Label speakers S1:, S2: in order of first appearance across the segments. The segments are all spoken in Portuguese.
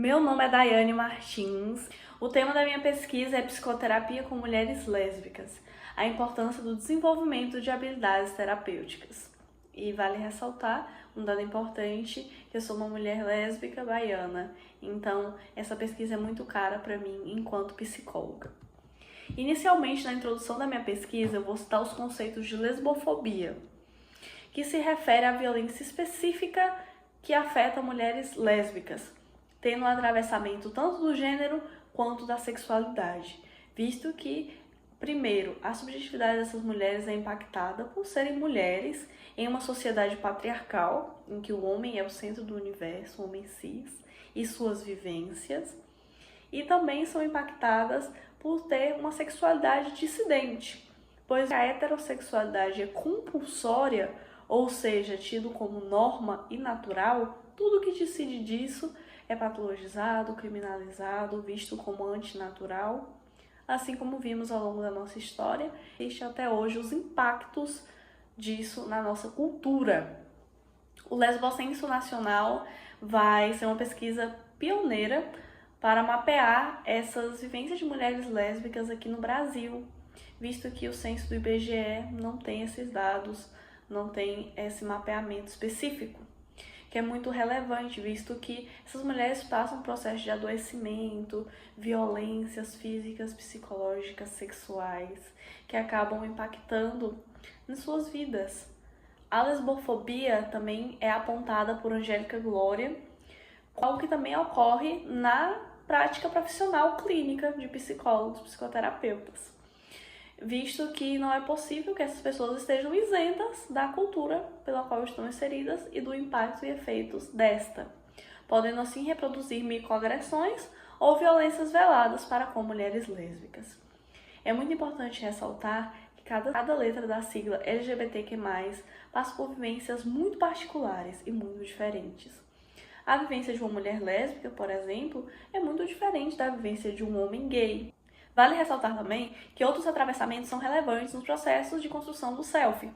S1: Meu nome é Daiane Martins. O tema da minha pesquisa é psicoterapia com mulheres lésbicas, a importância do desenvolvimento de habilidades terapêuticas. E vale ressaltar um dado importante, que eu sou uma mulher lésbica baiana, então essa pesquisa é muito cara para mim enquanto psicóloga. Inicialmente, na introdução da minha pesquisa, eu vou citar os conceitos de lesbofobia, que se refere à violência específica que afeta mulheres lésbicas, tendo um atravessamento tanto do gênero quanto da sexualidade, visto que, primeiro, a subjetividade dessas mulheres é impactada por serem mulheres em uma sociedade patriarcal, em que o homem é o centro do universo, o homem cis, e suas vivências, e também são impactadas por ter uma sexualidade dissidente, pois a heterossexualidade é compulsória, ou seja, tido como norma e natural, tudo que decide disso é patologizado, criminalizado, visto como antinatural, assim como vimos ao longo da nossa história, existe até hoje os impactos disso na nossa cultura. O Lesbocenso Nacional vai ser uma pesquisa pioneira para mapear essas vivências de mulheres lésbicas aqui no Brasil, visto que o censo do IBGE não tem esses dados, não tem esse mapeamento específico, que é muito relevante, visto que essas mulheres passam um processo de adoecimento, violências físicas, psicológicas, sexuais, que acabam impactando nas suas vidas. A lesbofobia também é apontada por Angélica Glória, algo que também ocorre na prática profissional clínica de psicólogos, psicoterapeutas, visto que não é possível que essas pessoas estejam isentas da cultura pela qual estão inseridas e do impacto e efeitos desta, podendo assim reproduzir microagressões ou violências veladas para com mulheres lésbicas. É muito importante ressaltar que cada letra da sigla LGBTQ+, passa por vivências muito particulares e muito diferentes. A vivência de uma mulher lésbica, por exemplo, é muito diferente da vivência de um homem gay. Vale ressaltar também que outros atravessamentos são relevantes nos processos de construção do self,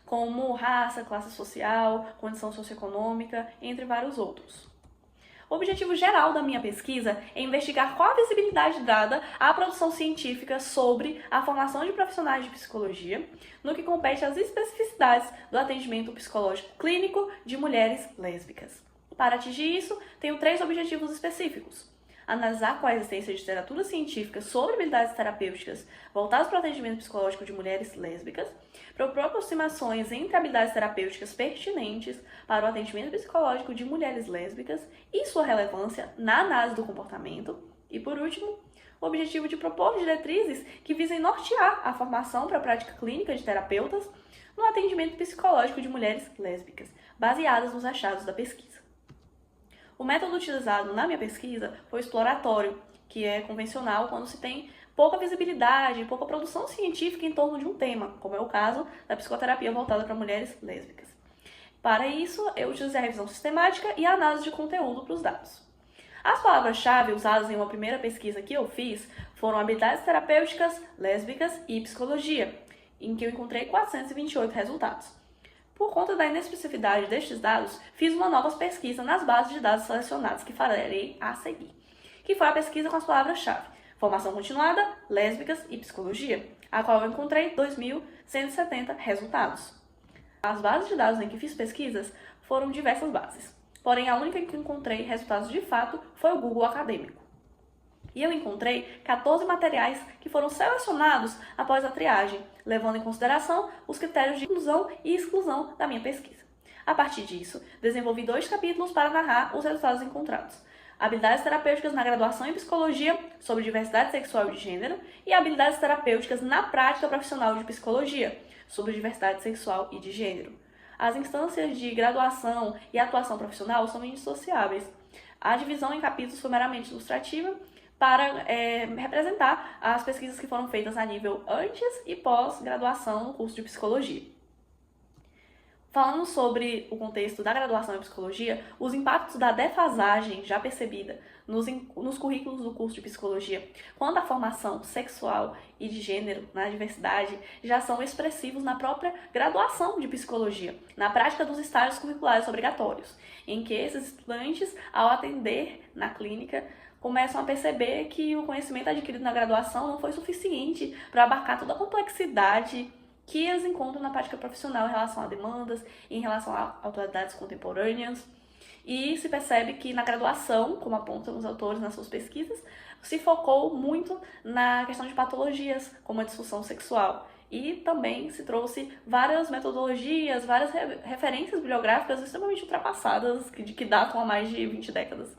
S1: como raça, classe social, condição socioeconômica, entre vários outros. O objetivo geral da minha pesquisa é investigar qual a visibilidade dada à produção científica sobre a formação de profissionais de psicologia, no que compete às especificidades do atendimento psicológico clínico de mulheres lésbicas. Para atingir isso, tenho 3 objetivos específicos: analisar qual a existência de literatura científica sobre habilidades terapêuticas voltadas para o atendimento psicológico de mulheres lésbicas, propor aproximações entre habilidades terapêuticas pertinentes para o atendimento psicológico de mulheres lésbicas e sua relevância na análise do comportamento, e, por último, o objetivo de propor diretrizes que visem nortear a formação para a prática clínica de terapeutas no atendimento psicológico de mulheres lésbicas, baseadas nos achados da pesquisa. O método utilizado na minha pesquisa foi o exploratório, que é convencional quando se tem pouca visibilidade, pouca produção científica em torno de um tema, como é o caso da psicoterapia voltada para mulheres lésbicas. Para isso, eu utilizei a revisão sistemática e a análise de conteúdo para os dados. As palavras-chave usadas em uma primeira pesquisa que eu fiz foram habilidades terapêuticas, lésbicas e psicologia, em que eu encontrei 428 resultados. Por conta da inespecificidade destes dados, fiz uma nova pesquisa nas bases de dados selecionadas que farei a seguir, que foi a pesquisa com as palavras-chave: formação continuada, lésbicas e psicologia, a qual eu encontrei 2.170 resultados. As bases de dados em que fiz pesquisas foram diversas bases, porém a única em que encontrei resultados de fato foi o Google Acadêmico. E eu encontrei 14 materiais que foram selecionados após a triagem, levando em consideração os critérios de inclusão e exclusão da minha pesquisa. A partir disso, desenvolvi 2 capítulos para narrar os resultados encontrados: habilidades terapêuticas na graduação em psicologia sobre diversidade sexual e de gênero, e habilidades terapêuticas na prática profissional de psicologia sobre diversidade sexual e de gênero. As instâncias de graduação e atuação profissional são indissociáveis. A divisão em capítulos foi meramente ilustrativa, para representar as pesquisas que foram feitas a nível antes e pós-graduação no curso de psicologia. Falando sobre o contexto da graduação em psicologia, os impactos da defasagem já percebida nos currículos do curso de psicologia, quanto à formação sexual e de gênero na diversidade, já são expressivos na própria graduação de psicologia, na prática dos estágios curriculares obrigatórios, em que esses estudantes, ao atender na clínica, começam a perceber que o conhecimento adquirido na graduação não foi suficiente para abarcar toda a complexidade que eles encontram na prática profissional em relação a demandas, em relação a autoridades contemporâneas. E se percebe que na graduação, como apontam os autores nas suas pesquisas, se focou muito na questão de patologias, como a disfunção sexual. E também se trouxe várias metodologias, várias referências bibliográficas extremamente ultrapassadas, que datam há mais de 20 décadas.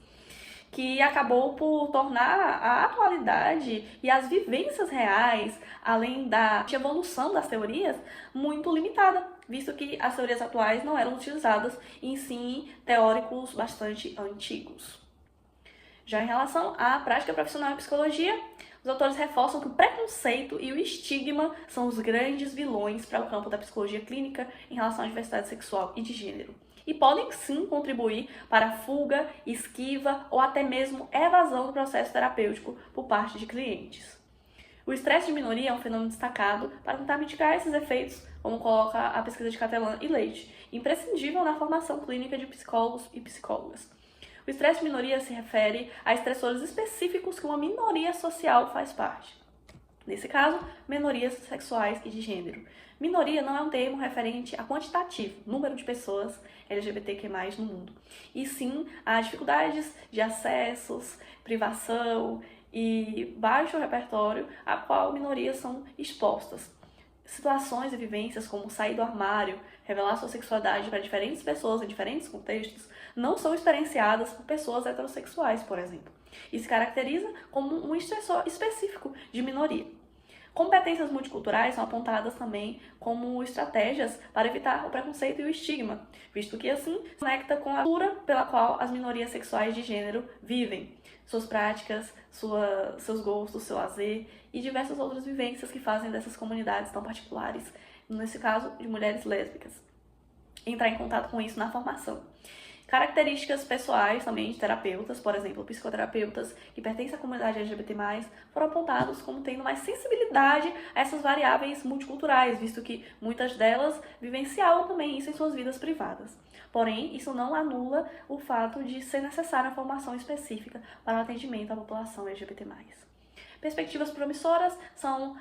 S1: Que acabou por tornar a atualidade e as vivências reais, além da evolução das teorias, muito limitada, visto que as teorias atuais não eram utilizadas em sim teóricos bastante antigos. Já em relação à prática profissional em psicologia, os autores reforçam que o preconceito e o estigma são os grandes vilões para o campo da psicologia clínica em relação à diversidade sexual e de gênero. E podem sim contribuir para a fuga, esquiva ou até mesmo evasão do processo terapêutico por parte de clientes. O estresse de minoria é um fenômeno destacado para tentar mitigar esses efeitos, como coloca a pesquisa de Catelan e Leite, imprescindível na formação clínica de psicólogos e psicólogas. O estresse de minoria se refere a estressores específicos que uma minoria social faz parte. Nesse caso, minorias sexuais e de gênero. Minoria não é um termo referente a quantitativo, número de pessoas LGBTQ+, no mundo, e sim a dificuldades de acessos, privação e baixo repertório a qual minorias são expostas. Situações e vivências como sair do armário, revelar sua sexualidade para diferentes pessoas em diferentes contextos, não são experienciadas por pessoas heterossexuais, por exemplo, e se caracteriza como um estressor específico de minoria. Competências multiculturais são apontadas também como estratégias para evitar o preconceito e o estigma, visto que assim se conecta com a cultura pela qual as minorias sexuais de gênero vivem, suas práticas, seus gostos, seu lazer e diversas outras vivências que fazem dessas comunidades tão particulares, nesse caso de mulheres lésbicas. Entrar em contato com isso na formação. Características pessoais também de terapeutas, por exemplo, psicoterapeutas que pertencem à comunidade LGBT+, foram apontados como tendo mais sensibilidade a essas variáveis multiculturais, visto que muitas delas vivenciavam também isso em suas vidas privadas. Porém, isso não anula o fato de ser necessária a formação específica para o atendimento à população LGBT+. Perspectivas promissoras são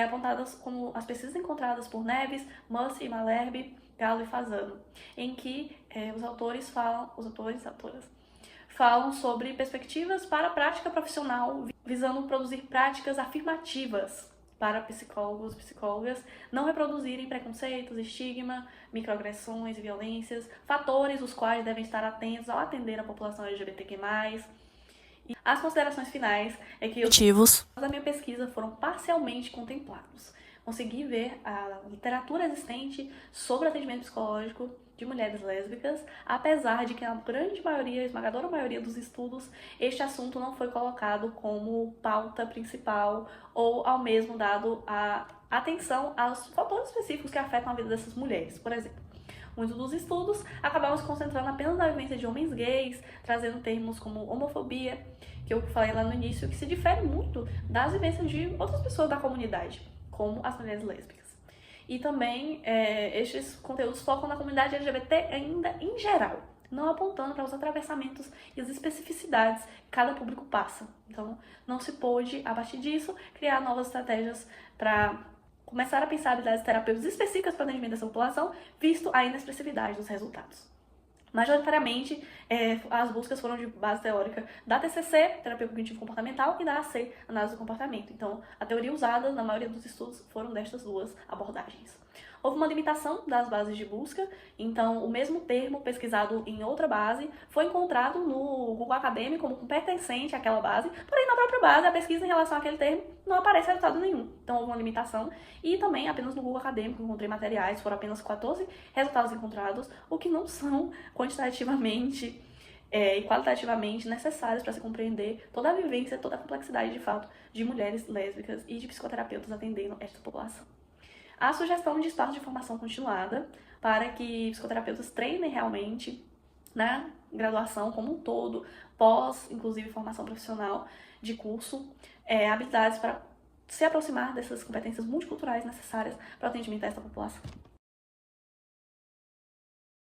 S1: apontadas como as pesquisas encontradas por Neves, Mussi e Malherbe, Gallo e Fasano, em que os autores falam sobre perspectivas para a prática profissional, visando produzir práticas afirmativas para psicólogos e psicólogas não reproduzirem preconceitos, estigma, microagressões e violências, fatores os quais devem estar atentos ao atender a população LGBTQ+. E as considerações finais é que os objetivos da minha pesquisa foram parcialmente contemplados. Consegui ver a literatura existente sobre atendimento psicológico de mulheres lésbicas, apesar de que na grande maioria, esmagadora maioria dos estudos, este assunto não foi colocado como pauta principal ou ao mesmo dado a atenção aos fatores específicos que afetam a vida dessas mulheres. Por exemplo, muitos dos estudos acabavam se concentrando apenas na vivência de homens gays, trazendo termos como homofobia, que eu falei lá no início, que se difere muito das vivências de outras pessoas da comunidade, como as mulheres lésbicas. E também estes conteúdos focam na comunidade LGBT ainda em geral, não apontando para os atravessamentos e as especificidades que cada público passa. Então, não se pôde, a partir disso, criar novas estratégias para começar a pensar habilidades terapêuticas específicas para o atendimento dessa população, visto a inexpressividade dos resultados. Majoritariamente, as buscas foram de base teórica da TCC, Terapia Cognitivo-Comportamental, e da AC, Análise do Comportamento. Então, a teoria usada na maioria dos estudos foram destas duas abordagens. Houve uma limitação das bases de busca, então o mesmo termo pesquisado em outra base foi encontrado no Google Acadêmico como pertencente àquela base, porém na própria base a pesquisa em relação àquele termo não aparece resultado nenhum. Então houve uma limitação e também apenas no Google Acadêmico encontrei materiais, foram apenas 14 resultados encontrados, o que não são quantitativamente e qualitativamente necessários para se compreender toda a vivência, toda a complexidade de fato de mulheres lésbicas e de psicoterapeutas atendendo esta população. A sugestão de espaço de formação continuada, para que psicoterapeutas treinem realmente na graduação como um todo, pós, inclusive, formação profissional de curso, habilidades para se aproximar dessas competências multiculturais necessárias para o atendimento a essa população.